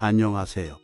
안녕하세요.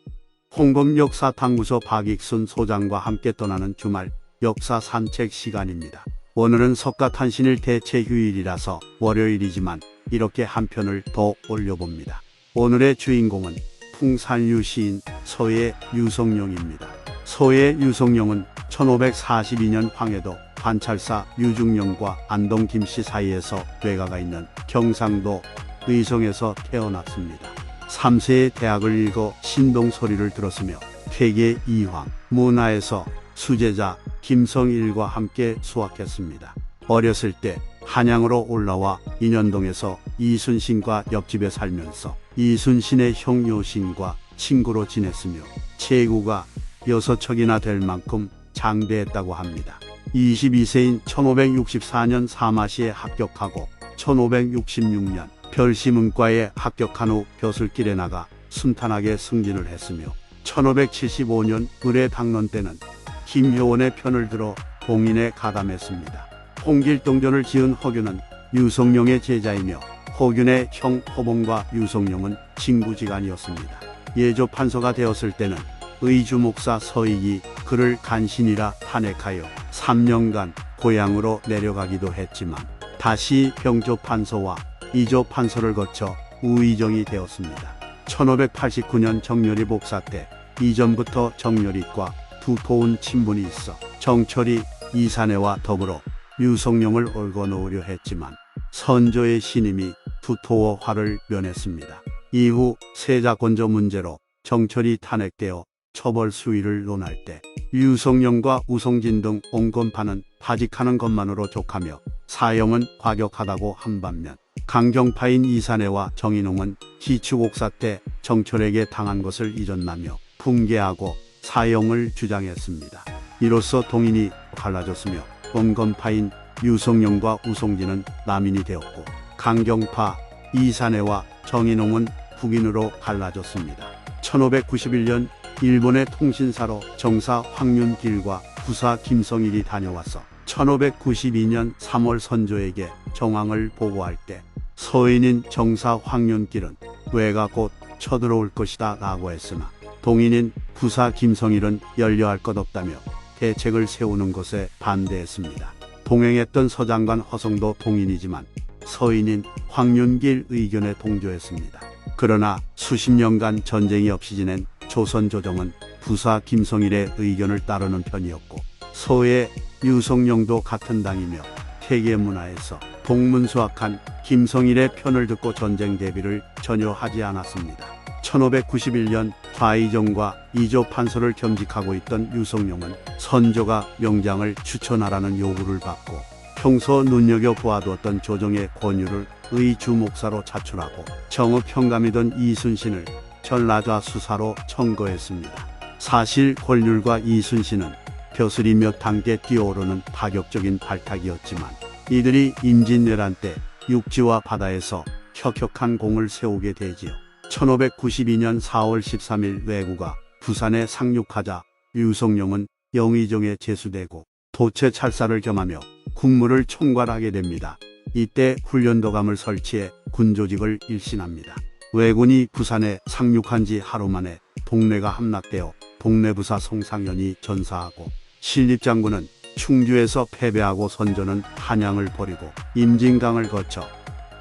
홍범역사탐구소 박익순 소장과 함께 떠나는 주말 역사 산책 시간입니다. 오늘은 석가탄신일 대체휴일이라서 월요일이지만 이렇게 한 편을 더 올려봅니다. 오늘의 주인공은 풍산유 시인 서예 유성룡입니다. 서예 유성룡은 1542년 황해도 관찰사 유중룡과 안동 김씨 사이에서 외가가 있는 경상도 의성에서 태어났습니다. 3세에 대학을 읽어 신동 소리를 들었으며 퇴계 이황, 문화에서 수제자 김성일과 함께 수학했습니다. 어렸을 때 한양으로 올라와 인현동에서 이순신과 옆집에 살면서 이순신의 형 요신과 친구로 지냈으며 체구가 6척이나 될 만큼 장대했다고 합니다. 22세인 1564년 사마시에 합격하고 1566년 별시문과에 합격한 후 벼슬길에 나가 순탄하게 승진을 했으며 1575년 의례 당론 때는 김효원의 편을 들어 봉인에 가담했습니다. 홍길동전을 지은 허균은 유성룡의 제자이며 허균의 형 허봉과 유성룡은 친구지간이었습니다. 예조 판서가 되었을 때는 의주 목사 서익이 그를 간신이라 탄핵하여 3년간 고향으로 내려가기도 했지만 다시 병조 판서와 이조 판서를 거쳐 우의정이 되었습니다. 1589년 정렬이 복사 때 이전부터 정렬이과 두터운 친분이 있어 정철이 이사내와 더불어 유성룡을 얽어놓으려 했지만 선조의 신임이 두터워 화를 면했습니다. 이후 세자권조 문제로 정철이 탄핵되어 처벌 수위를 논할 때 유성룡과 우성진 등 온건파는 파직하는 것만으로 족하며 사형은 과격하다고 한 반면 강경파인 이사내와 정인홍은 기축옥사 때 정철에게 당한 것을 잊었나며 분개하고 사형을 주장했습니다. 이로써 동인이 갈라졌으며 온건파인 유성룡과 우성진은 남인이 되었고 강경파 이사내와 정인홍은 북인으로 갈라졌습니다. 1591년 일본의 통신사로 정사 황윤길과 부사 김성일이 다녀와서 1592년 3월 선조에게 정황을 보고할 때 서인인 정사 황윤길은 외가 곧 쳐들어올 것이다 라고 했으나 동인인 부사 김성일은 열려할 것 없다며 대책을 세우는 것에 반대했습니다. 동행했던 서장관 허성도 동인이지만 서인인 황윤길 의견에 동조했습니다. 그러나 수십 년간 전쟁이 없이 지낸 조선 조정은 부사 김성일의 의견을 따르는 편이었고 서예 유성룡도 같은 당이며 퇴계 문화에서 동문수학한 김성일의 편을 듣고 전쟁 대비를 전혀 하지 않았습니다. 1591년 좌의정과 이조 판서를 겸직하고 있던 유성룡은 선조가 명장을 추천하라는 요구를 받고 평소 눈여겨보아두었던 조정의 권유를 의주목사로 자출하고 정읍형감이던 이순신을 전라좌 수사로 청거했습니다. 사실 권율과 이순신은 벼슬이 몇 단계 뛰어오르는 파격적인 발탁이었지만 이들이 임진왜란 때 육지와 바다에서 혁혁한 공을 세우게 되지요. 1592년 4월 13일 왜구가 부산에 상륙하자 유성룡은 영의정에 제수되고 도체 찰사를 겸하며 국무를 총괄하게 됩니다. 이때 훈련도감을 설치해 군조직을 일신합니다. 왜군이 부산에 상륙한 지 하루 만에 동래가 함락되어 동래부사 송상현이 전사하고 신립장군은 충주에서 패배하고 선조는 한양을 버리고 임진강을 거쳐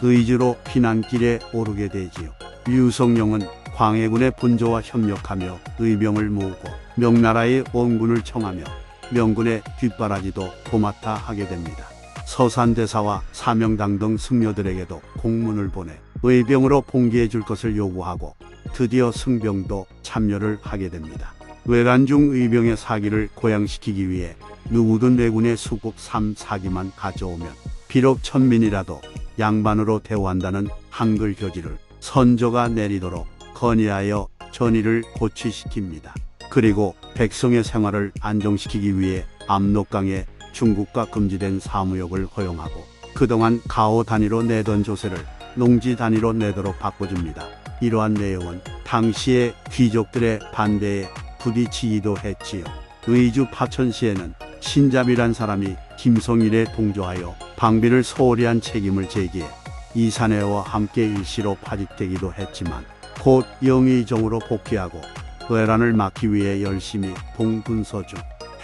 의주로 피난길에 오르게 되지요. 유성룡은 광해군의 분조와 협력하며 의병을 모으고 명나라의 원군을 청하며 명군의 뒷바라지도 도맡아 하게 됩니다. 서산대사와 사명당 등 승려들에게도 공문을 보내 의병으로 봉기해 줄 것을 요구하고 드디어 승병도 참여를 하게 됩니다. 외란 중 의병의 사기를 고양시키기 위해 누구든 왜군의 수국 3사기만 가져오면 비록 천민이라도 양반으로 대우한다는 한글 교지를 선조가 내리도록 건의하여 전의를 고취시킵니다. 그리고 백성의 생활을 안정시키기 위해 압록강에 중국과 금지된 사무역을 허용하고 그동안 가오 단위로 내던 조세를 농지 단위로 내도록 바꿔줍니다. 이러한 내용은 당시의 귀족들의 반대에 부딪히기도 했지요. 의주 파천시에는 신잡이란 사람이 김성일에 동조하여 방비를 소홀히 한 책임을 제기해 이사내와 함께 일시로 파직되기도 했지만 곧 영의정으로 복귀하고 외란을 막기 위해 열심히 동분서주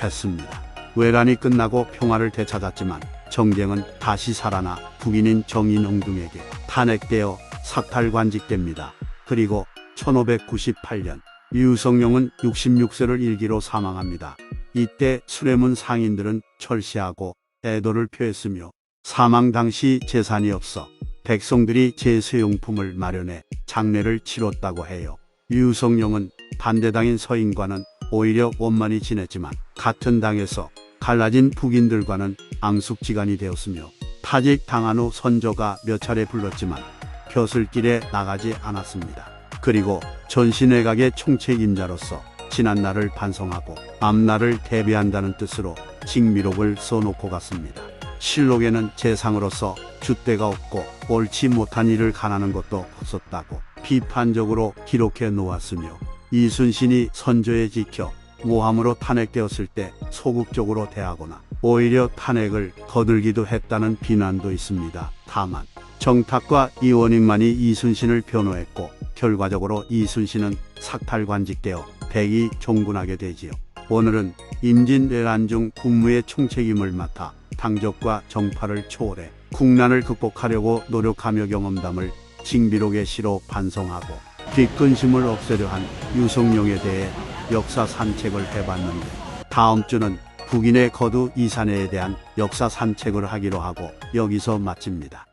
했습니다. 외란이 끝나고 평화를 되찾았지만 정쟁은 다시 살아나 북인인 정인홍등에게 탄핵되어 삭탈관직됩니다. 그리고 1598년 유성룡은 66세를 일기로 사망합니다. 이때 수레문 상인들은 철시하고 애도를 표했으며 사망 당시 재산이 없어 백성들이 제세용품을 마련해 장례를 치렀다고 해요. 유성룡은 반대당인 서인과는 오히려 원만히 지냈지만 같은 당에서 갈라진 북인들과는 앙숙지간이 되었으며 타직 당한 후 선조가 몇 차례 불렀지만 벼슬길에 나가지 않았습니다. 그리고 전시내각의 총책임자로서 지난날을 반성하고 앞날을 대비한다는 뜻으로 징미록을 써놓고 갔습니다. 실록에는 재상으로서 줏대가 없고 옳지 못한 일을 가하는 것도 없었다고 비판적으로 기록해 놓았으며 이순신이 선조에 지켜 모함으로 탄핵되었을 때 소극적으로 대하거나 오히려 탄핵을 거들기도 했다는 비난도 있습니다. 다만 정탁과 이원익만이 이순신을 변호했고 결과적으로 이순신은 삭탈관직되어 백이 종군하게 되지요. 오늘은 임진왜란 중 국무의 총책임을 맡아 당적과 정파를 초월해 국난을 극복하려고 노력하며 경험담을 징비록의 시로 반성하고 뒷근심을 없애려 한 유성룡에 대해 역사 산책을 해봤는데 다음 주는 북인의 거두 이산해에 대한 역사 산책을 하기로 하고 여기서 마칩니다.